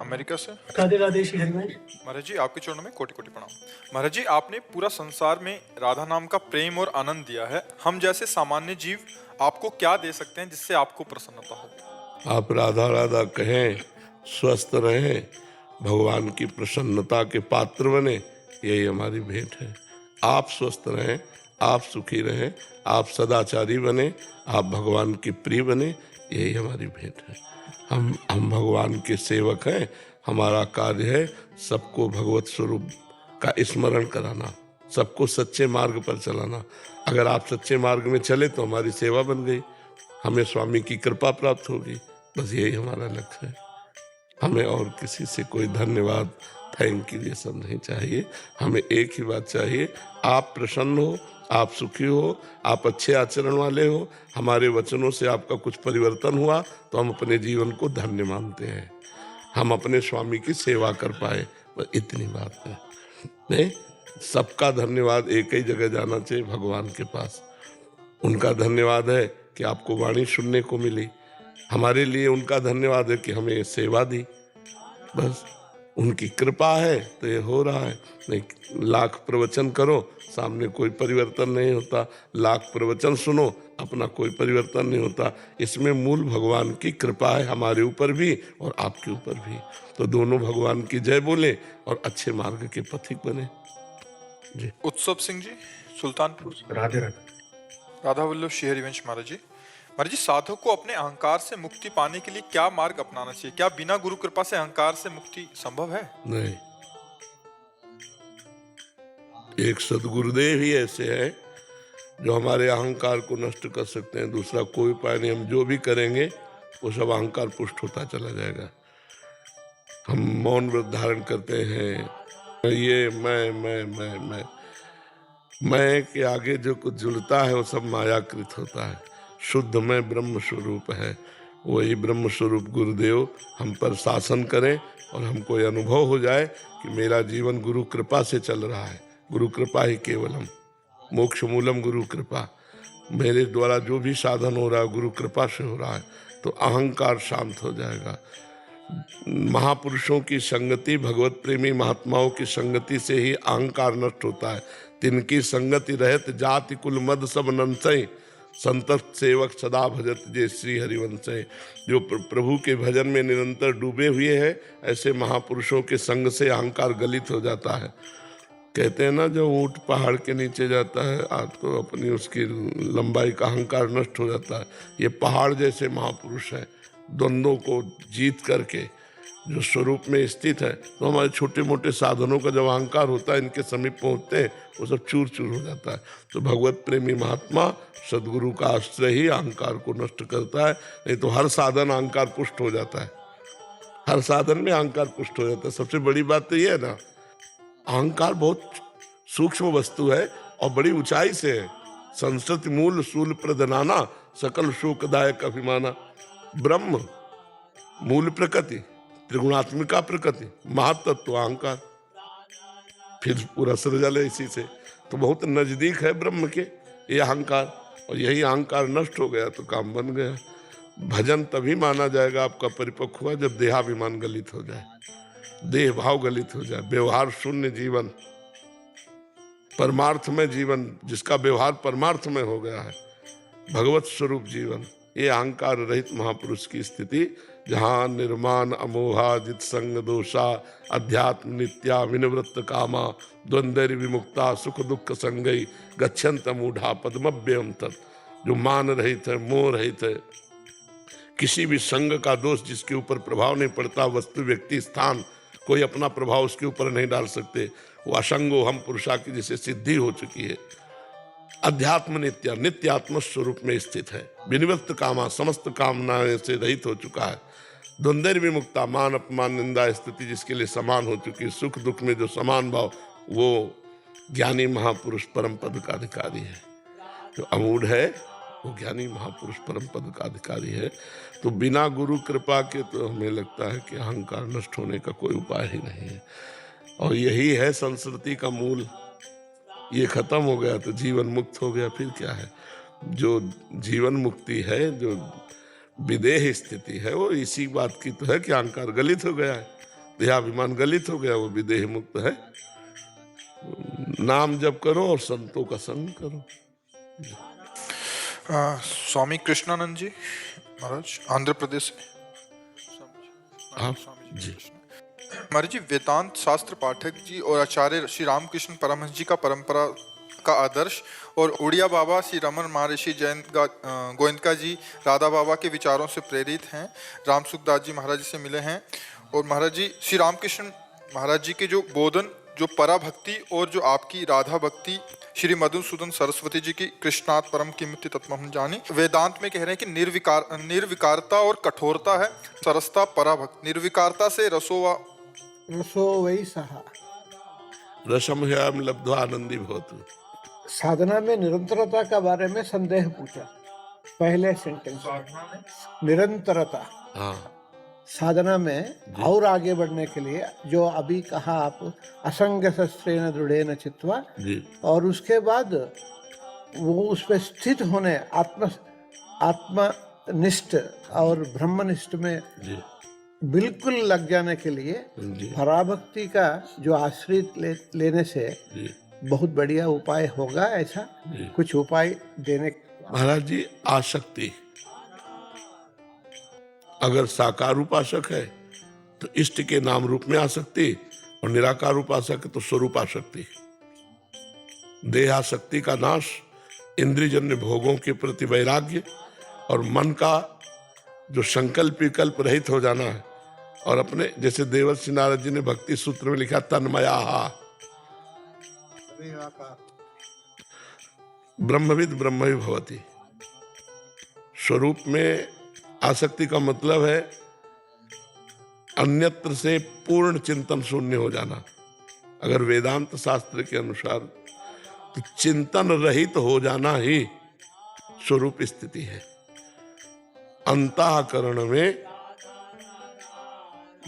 America से। राधे राधे श्री हरिवंश। महाराज जी आपके चरणों में कोटि कोटि प्रणाम। महाराज जी आपने पूरा संसार में राधा नाम का प्रेम और आनंद दिया है, हम जैसे सामान्य जीव आपको क्या दे सकते हैं जिससे आपको प्रसन्नता हो? आप राधा राधा कहें, स्वस्थ रहें, भगवान की प्रसन्नता के पात्र बने, यही हमारी भेंट है। आप स्वस्थ रहें, आप सुखी रहें, आप सदाचारी बने, आप भगवान के प्रिय बने, यही हमारी भेंट है। हम भगवान के सेवक हैं। हमारा कार्य है सबको भगवत स्वरूप का स्मरण कराना, सबको सच्चे मार्ग पर चलाना। अगर आप सच्चे मार्ग में चले तो हमारी सेवा बन गई, हमें स्वामी की कृपा प्राप्त होगी। बस यही हमारा लक्ष्य है। हमें और किसी से कोई धन्यवाद, थैंक यू ये सब नहीं चाहिए। हमें एक ही बात चाहिए, आप प्रसन्न हो, आप सुखी हो, आप अच्छे आचरण वाले हो, हमारे वचनों से आपका कुछ परिवर्तन हुआ तो हम अपने जीवन को धन्य मानते हैं, हम अपने स्वामी की सेवा कर पाए, बस इतनी बात है। नहीं, सबका धन्यवाद एक ही जगह जाना चाहिए, भगवान के पास। उनका धन्यवाद है कि आपको वाणी सुनने को मिली, हमारे लिए उनका धन्यवाद है कि हमें सेवा दी। बस उनकी कृपा है तो ये हो रहा है। नहीं, लाख प्रवचन करो, सामने कोई परिवर्तन नहीं होता। लाख प्रवचन सुनो, अपना कोई परिवर्तन नहीं होता। इसमें मूल भगवान की कृपा है, हमारे ऊपर भी और आपके ऊपर भी। तो दोनों भगवान की जय बोले और अच्छे मार्ग के पथिक बने। जी। उत्सव सिंह जी सुल्तानपुर। राधे राधे। राधा वल्लभ श्री हरिवंश। महाराज जी साधक को अपने अहंकार से मुक्ति पाने के लिए क्या मार्ग अपनाना चाहिए? क्या बिना गुरु कृपा से अहंकार से मुक्ति संभव है? नहीं, एक सदगुरुदेव ही ऐसे हैं जो हमारे अहंकार को नष्ट कर सकते हैं। दूसरा कोई उपाय नहीं। हम जो भी करेंगे वो सब अहंकार पुष्ट होता चला जाएगा। हम मौन व्रत धारण करते हैं, ये मैं के आगे जो कुछ जुड़ता है वो सब मायाकृत होता है। शुद्ध में ब्रह्म स्वरूप है, वही ब्रह्म स्वरूप गुरुदेव हम पर शासन करें और हमको ये अनुभव हो जाए कि मेरा जीवन गुरु कृपा से चल रहा है। गुरु कृपा ही केवलम, मोक्ष मूलम गुरु कृपा। मेरे द्वारा जो भी साधन हो रहा है गुरु कृपा से हो रहा है, तो अहंकार शांत हो जाएगा। महापुरुषों की संगति, भगवत प्रेमी महात्माओं की संगति से ही अहंकार नष्ट होता है। तिनकी संगति रहत जाति कुल मद सब नंसय, संतत सेवक सदा भजत जय श्री हरिवंशय। जो प्रभु के भजन में निरंतर डूबे हुए हैं, ऐसे महापुरुषों के संग से अहंकार गलित हो जाता है। कहते हैं ना, जो ऊंट पहाड़ के नीचे जाता है तो अपनी उसकी लंबाई का अहंकार नष्ट हो जाता है। ये पहाड़ जैसे महापुरुष है, द्वंद्वों को जीत करके जो स्वरूप में स्थित है। तो हमारे छोटे मोटे साधनों का जब अहंकार होता है, इनके समीप पहुंचते हैं, वो सब चूर चूर हो जाता है। तो भगवत प्रेमी महात्मा सदगुरु का आश्रय ही अहंकार को नष्ट करता है। नहीं तो हर साधन अहंकार पुष्ट हो जाता है, हर साधन में अहंकार पुष्ट हो जाता है। सबसे बड़ी बात तो ये है ना, अहंकार बहुत सूक्ष्म वस्तु है और बड़ी ऊंचाई से है। संस्कृति मूल सूल प्रदनाना, सकल शोकदायक अभिमाना। ब्रह्म मूल प्रकृति, त्रिगुणात्मिका प्रकृति, महातत्व अहंकार, फिर पूरा सृजल है इसी से। तो बहुत नजदीक है ब्रह्म के ये अहंकार, और यही अहंकार नष्ट हो गया तो काम बन गया। भजन तभी माना जाएगा आपका परिपक्व हुआ जब देहाभिमान गलित हो जाए, देह भाव गलित हो जाए, व्यवहार शून्य जीवन, परमार्थ में जीवन, जिसका व्यवहार परमार्थ में हो गया है, भगवत स्वरूप जीवन। ये अहंकार रहित महापुरुष की स्थिति, जहाँ निर्माण अमोहा जित संग दोषा, अध्यात्म नित्या विनिवृत्त कामा, द्वंद्व विमुक्ता सुख दुख संगई, गच्छन्त मूढ़ा पद्मभ्यम तत्। जो मान रहित है, मोह रहित है, किसी भी संग का दोष जिसके ऊपर प्रभाव नहीं पड़ता, वस्तु व्यक्ति स्थान कोई अपना प्रभाव उसके ऊपर नहीं डाल सकते, वो असंगो हम पुरुषा की जिसे सिद्धि हो चुकी है। अध्यात्म नित्य, नित्य आत्म स्वरूप में स्थित है, विनिवृत्त कामा, समस्त कामनाएं से रहित हो चुका है, द्वंद्व विमुक्ता, मान अपमान निंदा स्थिति जिसके लिए समान हो चुकी है, सुख दुख में जो समान भाव, वो ज्ञानी महापुरुष परम पद का अधिकारी है। जो अमूढ़ है वो ज्ञानी महापुरुष परम पद का अधिकारी है। तो बिना गुरु कृपा के तो हमें लगता है कि अहंकार नष्ट होने का कोई उपाय ही नहीं है। और यही है संस्कृति का मूल। ये खत्म हो गया तो जीवन मुक्त हो गया, फिर क्या है? जो जीवन मुक्ति है, जो विदेह स्थिति है, वो इसी बात की तो है कि अहंकार गलित हो गया है। देहाभिमान गलित हो गया, वो भी देह मुक्त है। नाम जप करो और संतों का संग करो। स्वामी कृष्णानंद जी महाराज, आंध्र प्रदेश से। आप स्वामी जी कृष्ण महाराज जी, वेदांत शास्त्र पाठक जी और आचार्य श्री रामकृष्ण परमहंस जी का परंपरा का आदर्श और उड़िया बाबा श्री रमन महर्षि जैन गोविंदका जी राधा बाबा के विचारों से प्रेरित हैं। राम सुखदास जी महाराज जी से मिले हैं और महाराज जी श्री रामकृष्ण महाराज जी के जो बोधन, जो पराभक्ति और जो आपकी राधा भक्ति, श्री मधुसूदन सरस्वती जी की कृष्णात् परम किमिति तत्त्वम् जानी, वेदांत में कह रहे हैं कि निर्विकारता और कठोरता है सरसता पराभक्ति। निर्विकारता से रसो वै सहा। रसम ह्याम लब्ध्वा आनंदी भवतु। साधना में निरंतरता का बारे में संदेह पूछा पहले सेंटेंस में। निरंतरता हाँ साधना में और आगे बढ़ने के लिए, जो अभी कहा आप, असंग शस्त्रेण दृढ़ेन चित्वा, जी और उसके बाद वो उस पर स्थित होने, आत्मनिष्ठ और ब्रह्मनिष्ठ में जी बिल्कुल लग जाने के लिए जी पराभक्ति का जो आश्रित लेने से जी बहुत बढ़िया उपाय होगा। ऐसा जी। कुछ उपाय देने। महाराज जी, आसक्ति अगर साकार उपासक है तो इष्ट के नाम रूप में आसक्ति, और निराकार उपासक है तो स्वरूप आसक्ति। देहासक्ति का नाश, इंद्रियजन्य भोगों के प्रति वैराग्य, और मन का जो संकल्प विकल्प रहित हो जाना है। और अपने जैसे देवर्षि नारद जी ने भक्ति सूत्र में लिखा, तन्मया ब्रह्मविद ब्रह्मवि भवति। स्वरूप में आसक्ति का मतलब है अन्यत्र से पूर्ण चिंतन शून्य हो जाना। अगर वेदांत शास्त्र के अनुसार तो चिंतन रहित हो जाना ही स्वरूप स्थिति है। अंतःकरण में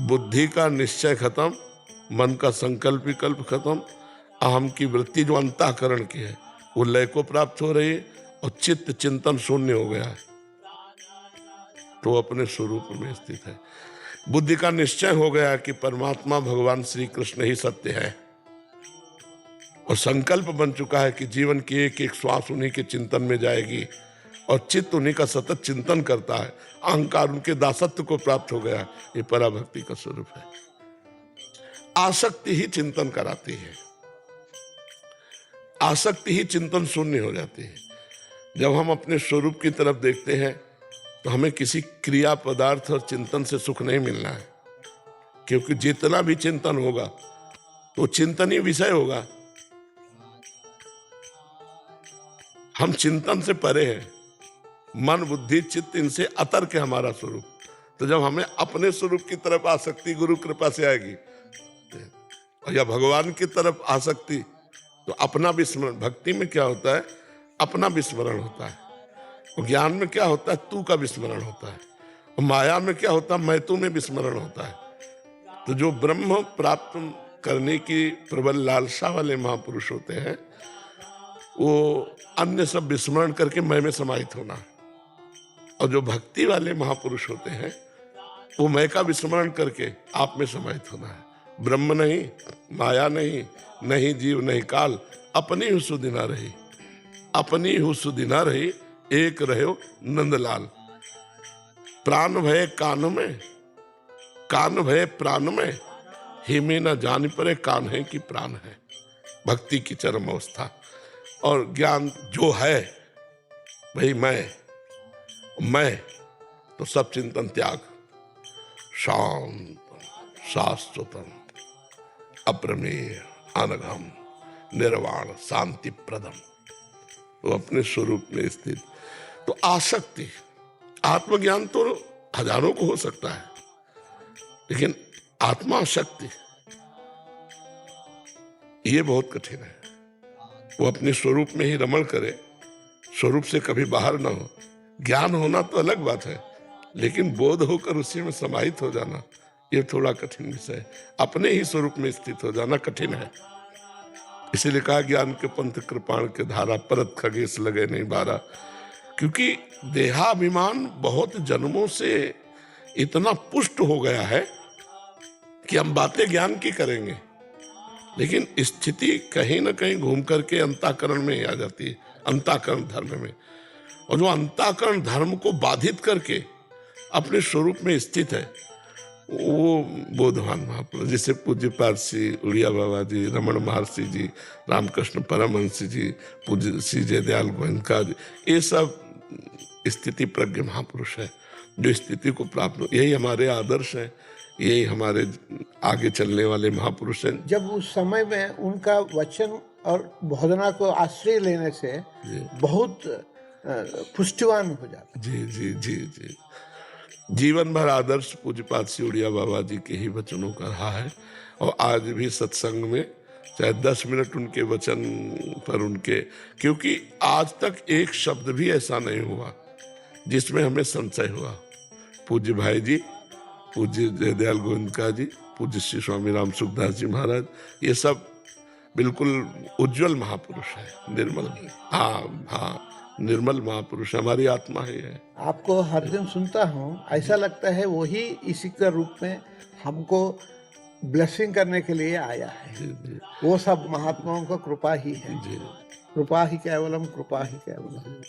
बुद्धि का निश्चय खत्म, मन का संकल्प विकल्प खत्म, अहम की वृत्ति जो अंतःकरण की है वो लय को प्राप्त हो रही है, और चित्त चिंतन शून्य हो गया है, तो अपने स्वरूप में स्थित है। बुद्धि का निश्चय हो गया कि परमात्मा भगवान श्री कृष्ण ही सत्य है, और संकल्प बन चुका है कि जीवन की एक एक श्वास उन्हीं के चिंतन में जाएगी, और चित्त उन्हीं का सतत चिंतन करता है। अहंकार उनके दासत्व को प्राप्त हो गया। ये पराभक्ति का स्वरूप है। आसक्ति ही चिंतन कराती है, आसक्ति ही चिंतन शून्य हो जाती है। जब हम अपने स्वरूप की तरफ देखते हैं तो हमें किसी क्रिया पदार्थ और चिंतन से सुख नहीं मिलना है, क्योंकि जितना भी चिंतन होगा तो चिंतन ही विषय होगा। हम चिंतन से परे हैं, मन बुद्धि चित्त इनसे अतर्क है हमारा स्वरूप। तो जब हमें अपने स्वरूप की तरफ आसक्ति गुरु कृपा से आएगी, या भगवान की तरफ आसक्ति, तो अपना विस्मरण। भक्ति में क्या होता है? अपना विस्मरण होता है। और ज्ञान में क्या होता है? तू का विस्मरण होता है। और माया में क्या होता है? मैं तू में विस्मरण होता है। तो जो ब्रह्म प्राप्त करने की प्रबल लालसा वाले महापुरुष होते हैं, वो अन्य सब विस्मरण करके मैं में समाहित होना है। और जो भक्ति वाले महापुरुष होते हैं, वो मैं का विस्मरण करके आप में समाहित होना है। ब्रह्म नहीं, माया नहीं, नहीं जीव नहीं काल, अपनी हु सुदिना रही, अपनी हु सुदिना रही, एक रहो नंदलाल। प्राण भय कान में, कान भय प्राण में, हिमे न जान परे कान है कि प्राण है। भक्ति की चरम अवस्था। और ज्ञान जो है भाई मैं तो सब चिंतन त्याग, शांत शाश्वतम अप्रमेय अनघम निर्वाण शांति प्रदम, तो अपने स्वरूप में स्थित। तो आसक्ति, आत्मज्ञान तो हजारों को हो सकता है, लेकिन आत्माशक्ति ये बहुत कठिन है। वो अपने स्वरूप में ही रमण करे, स्वरूप से कभी बाहर ना हो। ज्ञान होना तो अलग बात है, लेकिन बोध होकर उसी में समाहित हो जाना ये थोड़ा कठिन विषय है। अपने ही स्वरूप में स्थित हो जाना कठिन है। इसीलिए कहा ज्ञान के पंथ कृपाण के धारा, परत खगेश लगे नहीं बारा। क्योंकि देहाभिमान बहुत जन्मों से इतना पुष्ट हो गया है कि हम बातें ज्ञान की करेंगे, लेकिन स्थिति कहीं ना कहीं घूम करके अंतःकरण में ही आ जाती है, अंतःकरण धर्म में। और जो अंतःकरण धर्म को बाधित करके अपने स्वरूप में स्थित है, वो बोधवान महापुरुष, जिसे पूज्य पारसी उड़िया बाबा जी, रमण महर्षि जी, रामकृष्ण परमहंस जी, पूज्य श्री जयदयाल गोयनका जी, ये सब स्थिति प्रज्ञ महापुरुष है जो स्थिति को प्राप्त, यही हमारे आदर्श हैं, यही हमारे आगे चलने वाले महापुरुष हैं। जब उस समय में उनका वचन और बोधना को आश्रय लेने से बहुत पुष्टिवान हो जाता। जी जी जी जी, जीवन भर आदर्श पूज्यपाद श्री उड़िया बाबा जी के ही वचनों का रहा है। और आज भी सत्संग में चाहे 10 मिनट उनके वचन पर उनके, क्योंकि आज तक एक शब्द भी ऐसा नहीं हुआ जिसमें हमें संशय हुआ। पूज्य भाई जी, पूज्य जयदयाल गोविंदका जी, पूज्य श्री स्वामी राम सुखदास जी महाराज, ये सब बिल्कुल उज्जवल महापुरुष है, निर्मल, हाँ हाँ, निर्मल महापुरुष हमारी आत्मा ही है। आपको हर दिन सुनता हूँ, ऐसा लगता है वही इसी के रूप में हमको ब्लेसिंग करने के लिए आया है। जी जी वो सब महात्माओं का कृपा ही है। जी। कृपा ही केवलम, कृपा ही केवलम।